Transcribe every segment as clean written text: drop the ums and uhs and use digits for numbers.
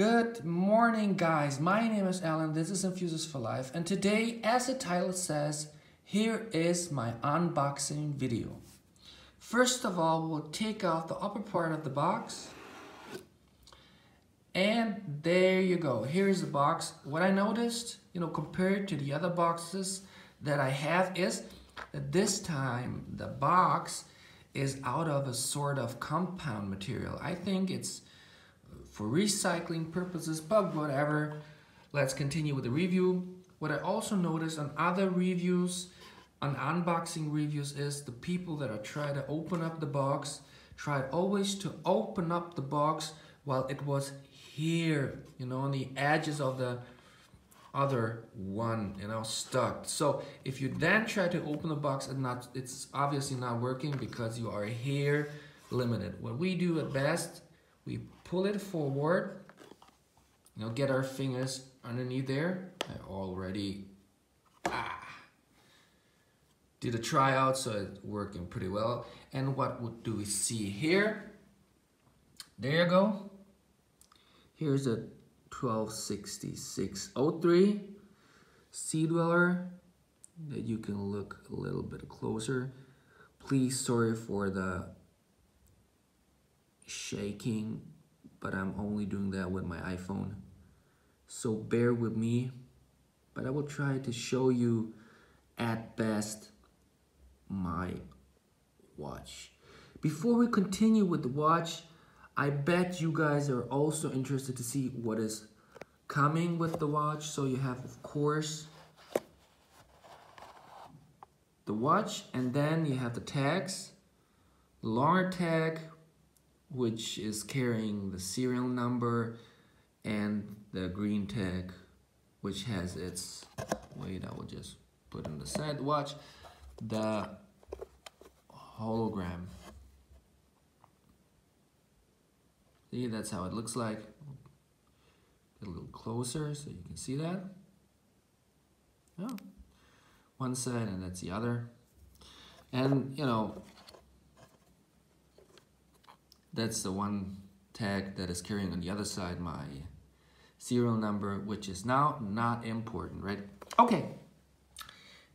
Good morning, guys. My name is Alan. This is Enthusiast for Life, and today, as the title says, here is my unboxing video. First of all, we'll take out the upper part of the box, and there you go. Here's the box. What I noticed, compared to the other boxes that I have, is that this time the box is out of a sort of compound material. I think it's for recycling purposes, but whatever. Let's continue with the review. What I also noticed on other reviews, on unboxing reviews, is the people that are trying to open up the box tried always to open up the box while it was here, on the edges of the other one, stuck. So if you then try to open the box and it's obviously not working because you are here limited. What we do at best, we pull it forward, get our fingers underneath there. I already did a tryout, so it's working pretty well. And what do we see here? There you go. Here's a 126603 Sea Dweller that you can look a little bit closer. Please, sorry for the shaking, but I'm only doing that with my iPhone, so bear with me. But I will try to show you at best my watch. Before we continue with the watch, I bet you guys are also interested to see what is coming with the watch. So you have, of course, the watch, and then you have the tags. The longer tag, which is carrying the serial number, and the green tag, which has its, wait, I will just put on the side watch, the hologram. See, that's how it looks like. Get a little closer so you can see that. Oh, one side and that's the other. And that's the one tag that is carrying on the other side my serial number, which is now not important, right? Okay,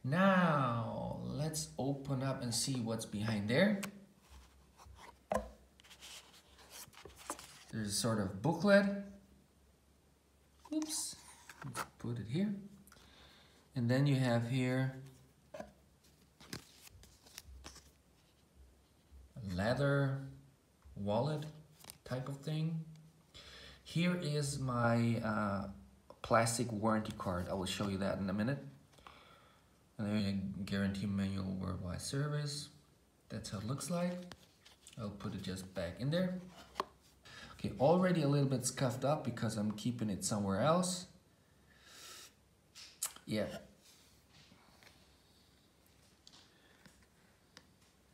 now let's open up and see what's behind there. There's a sort of booklet. Oops, let's put it here. And then you have here a leather wallet type of thing. Here is my plastic warranty card. I will show you that in a minute. And there's a guarantee manual worldwide service. That's how it looks like. I'll put it just back in there. Okay, already a little bit scuffed up because I'm keeping it somewhere else. Yeah.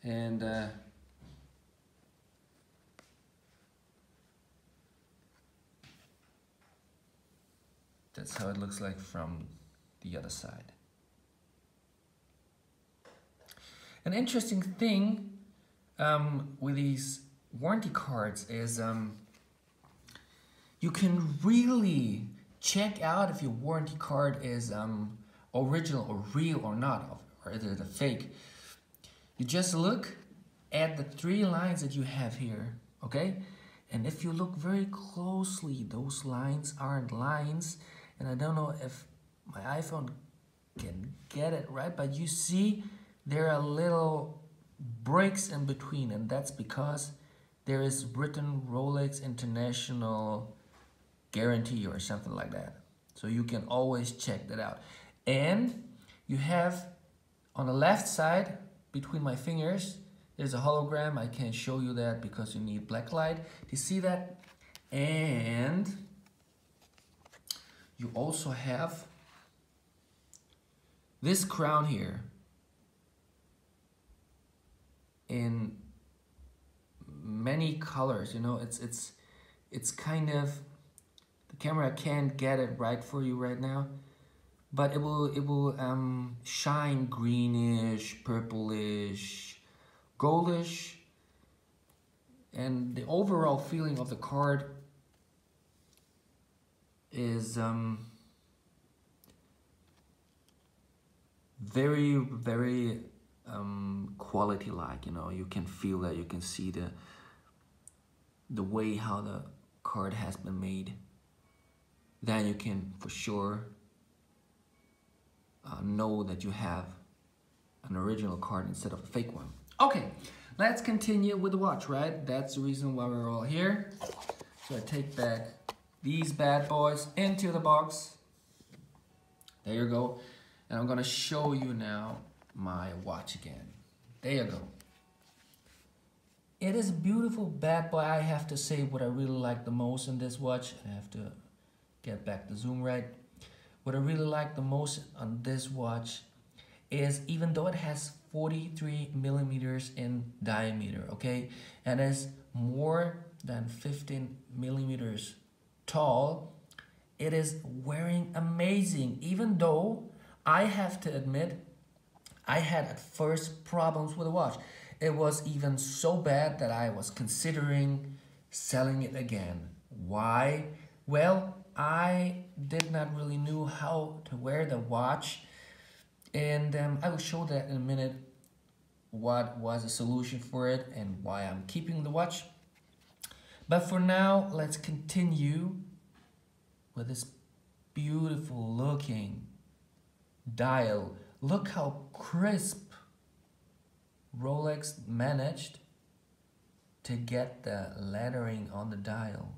And that's how it looks like from the other side. An interesting thing with these warranty cards is you can really check out if your warranty card is original or real or not, or is it a fake. You just look at the 3 lines that you have here, okay? And if you look very closely, those lines aren't lines. And I don't know if my iPhone can get it right, but you see there are little breaks in between, and that's because there is written Rolex International Guarantee or something like that. So you can always check that out. And you have on the left side, between my fingers, there's a hologram. I can't show you that because you need black light. Do you see that? And you also have this crown here in many colors. It's kind of, the camera can't get it right for you right now, but it will shine greenish, purplish, goldish, and the overall feeling of the card is very, very quality like, you know, you can feel that, you can see the way how the card has been made. Then you can for sure know that you have an original card instead of a fake one. Okay, let's continue with the watch, right? That's the reason why we're all here. So I take back these bad boys into the box. There you go. And I'm gonna show you now my watch again. There you go. It is a beautiful bad boy. I have to say what I really like the most in this watch. I have to get back the zoom right. What I really like the most on this watch is, even though it has 43 millimeters in diameter, okay, and is more than 15 millimeters tall, it is wearing amazing. Even though I have to admit, I had at first problems with the watch. It was even so bad that I was considering selling it again. Why? Well, I did not really know how to wear the watch, and I will show that in a minute what was the solution for it and why I'm keeping the watch. But for now, let's continue with this beautiful looking dial. Look how crisp Rolex managed to get the lettering on the dial.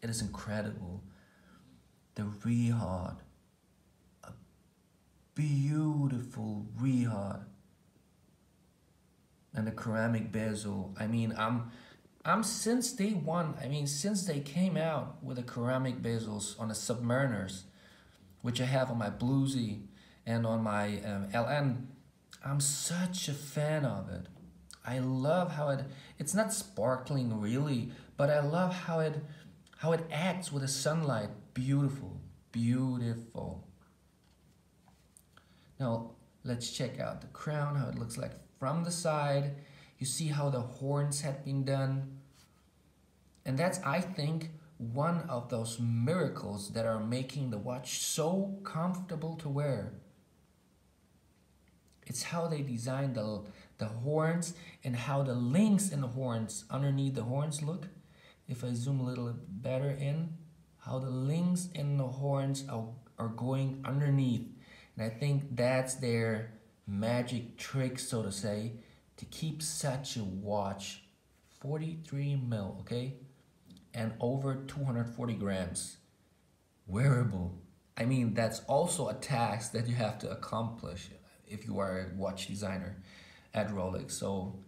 It is incredible. The rehod, a beautiful rehod, and the ceramic bezel. I mean, I'm since day one. I mean, since they came out with the ceramic bezels on the Submariners, which I have on my Bluesy and on my LN, I'm such a fan of it. I love how it's not sparkling really, but I love how it acts with the sunlight. Beautiful, beautiful. Now let's check out the crown, how it looks like from the side. You see how the horns had been done. And that's, I think, one of those miracles that are making the watch so comfortable to wear. It's how they designed the horns and how the links in the horns, underneath the horns, look. If I zoom a little better in, how the links in the horns are going underneath. And I think that's their magic trick, so to say, to keep such a watch 43 mil, okay? And over 240 grams. Wearable. I mean, that's also a task that you have to accomplish if you are a watch designer at Rolex. So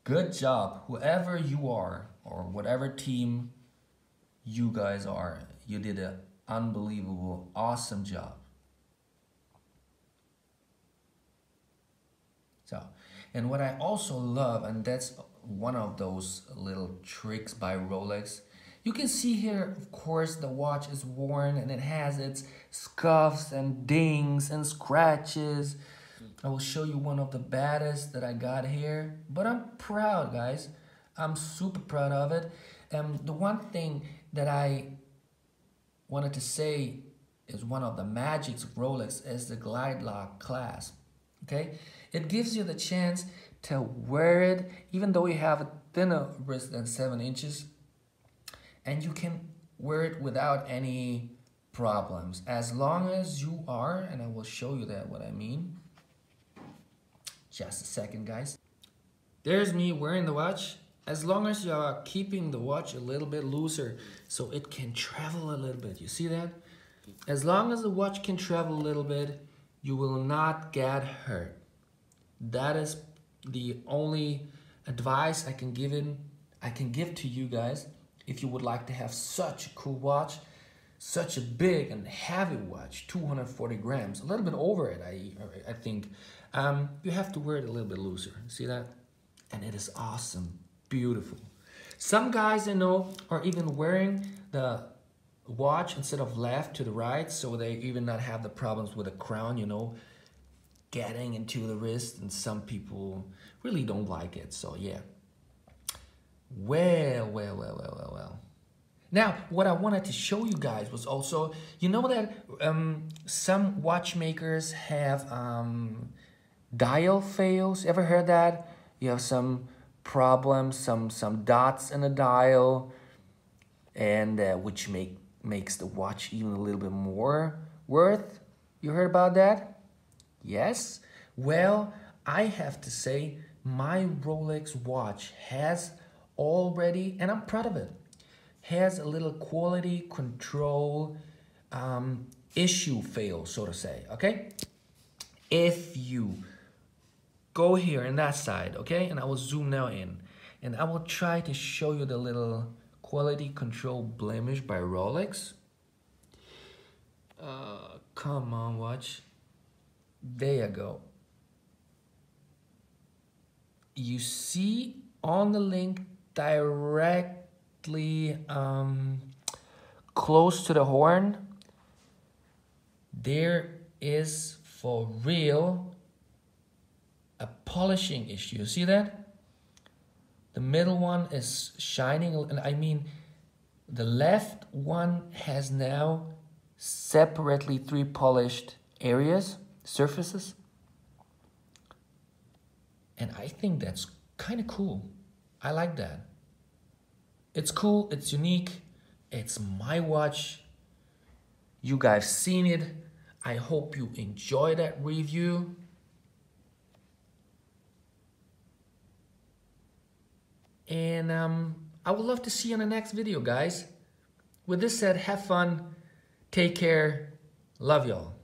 good job, whoever you are or whatever team you guys are. You did an unbelievable, awesome job. So, and what I also love, and that's one of those little tricks by Rolex, you can see here, of course, the watch is worn and it has its scuffs and dings and scratches. I will show you one of the baddest that I got here, but I'm proud, guys. I'm super proud of it. The one thing that I wanted to say is one of the magics of Rolex is the glide lock clasp. Okay, it gives you the chance to wear it even though you have a thinner wrist than 7 inches, and you can wear it without any problems as long as you are, and I will show you that what I mean. Just a second, guys. There's me wearing the watch. As long as you are keeping the watch a little bit looser so it can travel a little bit. You see that? As long as the watch can travel a little bit, you will not get hurt. That is the only advice I can give to you guys if you would like to have such a cool watch, such a big and heavy watch, 240 grams, a little bit over it, I think. You have to wear it a little bit looser. See that? And it is awesome, beautiful. Some guys I know are even wearing the watch instead of left to the right, so they even not have the problems with the crown, you know, getting into the wrist, and some people really don't like it. So yeah. Well. Now, what I wanted to show you guys was also, you know that some watchmakers have dial fails. Ever heard that? You have some problems, some dots in the dial, and which makes the watch even a little bit more worth. You heard about that? Yes? Well, I have to say my Rolex watch has already, and I'm proud of it, has a little quality control issue fail, so to say, okay? If you go here in that side, okay, and I will zoom now in, and I will try to show you the little quality control blemish by Rolex. Come on, watch. There you go. You see on the link directly close to the horn, there is for real a polishing issue. You see that? The middle one is shining, and I mean the left one has now separately 3 polished areas, surfaces. And I think that's kind of cool. I like that. It's cool, it's unique, it's my watch. You guys seen it. I hope you enjoy that review. And I would love to see you in the next video, guys. With this said, have fun, take care, love y'all.